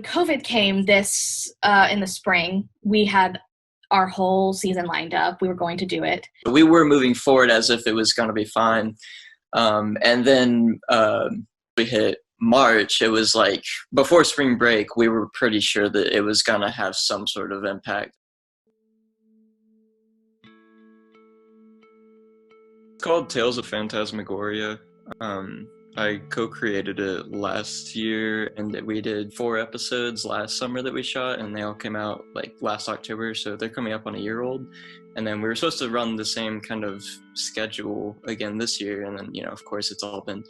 when COVID came this in the spring, we had our whole season lined up. We were going to do it. We were moving forward as if it was going to be fine. And then we hit March. It was like before spring break, we were pretty sure that it was going to have some sort of impact. It's called Tales of Phantasmagoria. I co-created it last year, and we did 4 episodes last summer that we shot, and they all came out like last October, so they're coming up on a year old. And then we were supposed to run the same kind of schedule again this year, and then, of course it's all been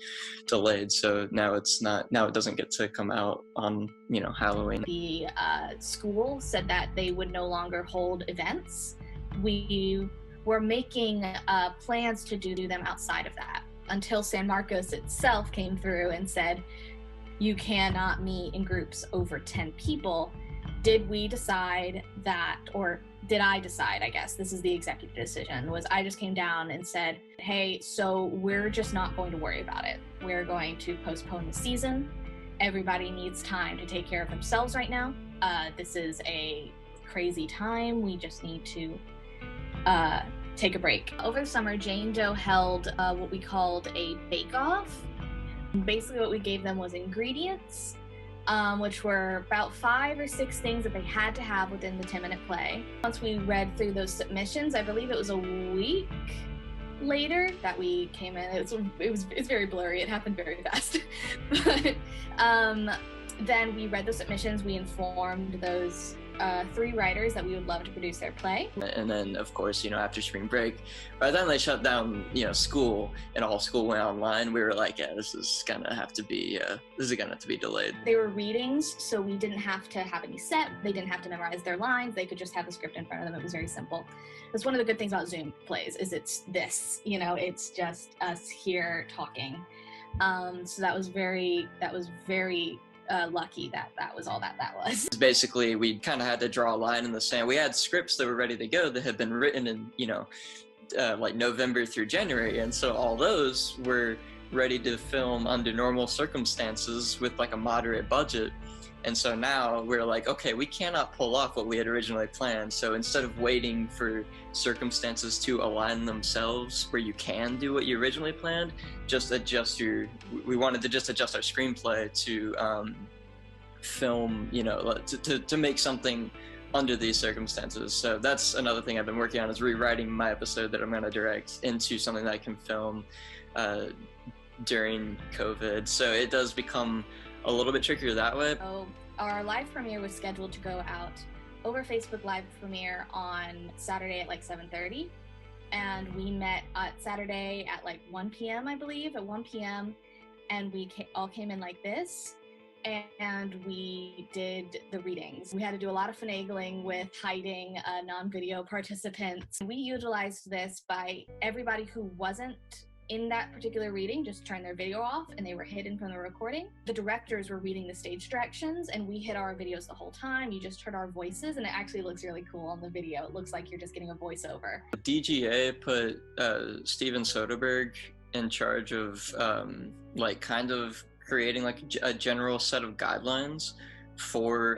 delayed, so now it doesn't get to come out on, Halloween. The school said that they would no longer hold events. We were making plans to do them outside of that, until San Marcos itself came through and said, you cannot meet in groups over 10 people. Did we decide that, or did I decide, I guess, this is the executive decision, was I just came down and said, hey, so we're just not going to worry about it. We're going to postpone the season. Everybody needs time to take care of themselves right now. This is a crazy time. We just need to take a break. Over the summer, Jane Doe held what we called a bake-off. Basically what we gave them was ingredients, which were about 5 or 6 things that they had to have within the 10-minute play. Once we read through those submissions, I believe it was a week later that we came in. It's very blurry. It happened very fast. But then we read the submissions. We informed those 3 writers that we would love to produce their play. And then, of course, after spring break, by the time they shut down, school and all school went online, we were like, yeah, this is gonna have to be delayed. They were readings, so we didn't have to have any set. They didn't have to memorize their lines. They could just have the script in front of them. It was very simple. That's one of the good things about Zoom plays, is it's this, it's just us here talking. So that was very lucky that was all that was. Basically, we kind of had to draw a line in the sand. We had scripts that were ready to go that had been written in, like November through January. And so all those were ready to film under normal circumstances with like a moderate budget. And so now we're like, okay, we cannot pull off what we had originally planned. So instead of waiting for circumstances to align themselves where you can do what you originally planned, we wanted to just adjust our screenplay to film, to make something under these circumstances. So that's another thing I've been working on, is rewriting my episode that I'm going to direct into something that I can film during COVID. So it does become a little bit trickier that way. So our live premiere was scheduled to go out over Facebook Live premiere on Saturday at like 7:30, and we met Saturday at like 1 p.m. I believe, at 1 p.m. and we all came in like this, and we did the readings. We had to do a lot of finagling with hiding non-video participants. We utilized this by everybody who wasn't in that particular reading just turned their video off, and they were hidden from the recording. The directors were reading the stage directions, and we hid our videos the whole time. You just heard our voices, and it actually looks really cool on the video. It looks like you're just getting a voiceover. DGA put Steven Soderbergh in charge of kind of creating like a general set of guidelines for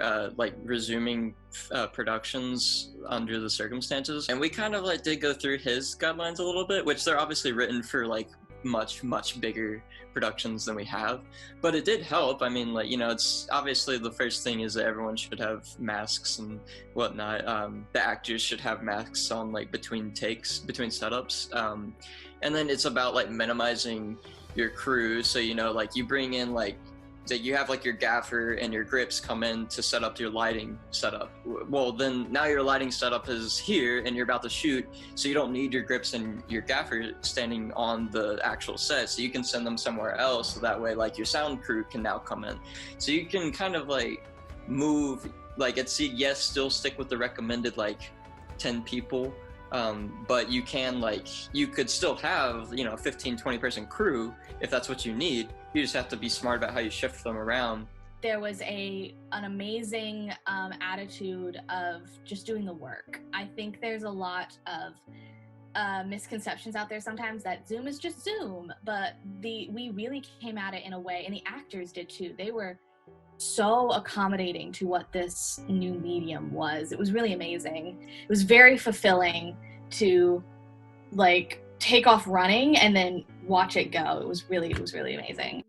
resuming productions under the circumstances. And we kind of did go through his guidelines a little bit, which they're obviously written for much bigger productions than we have, but it did help. I mean, it's obviously the first thing is that everyone should have masks and whatnot. The actors should have masks on between setups, and then it's about minimizing your crew. So you bring in that you have your gaffer and your grips come in to set up your lighting setup. Well, then now your lighting setup is here and you're about to shoot, so you don't need your grips and your gaffer standing on the actual set, so you can send them somewhere else, so that way your sound crew can now come in. So you can kind of move, still stick with the recommended 10 people, but you can you could still have 15-20 person crew if that's what you need. You just have to be smart about how you shift them around. There was an amazing attitude of just doing the work. I think there's a lot of misconceptions out there sometimes that Zoom is just Zoom, but we really came at it in a way, and the actors did too. They were so accommodating to what this new medium was. It was really amazing. It was very fulfilling to like take off running and then watch it go. It was really amazing.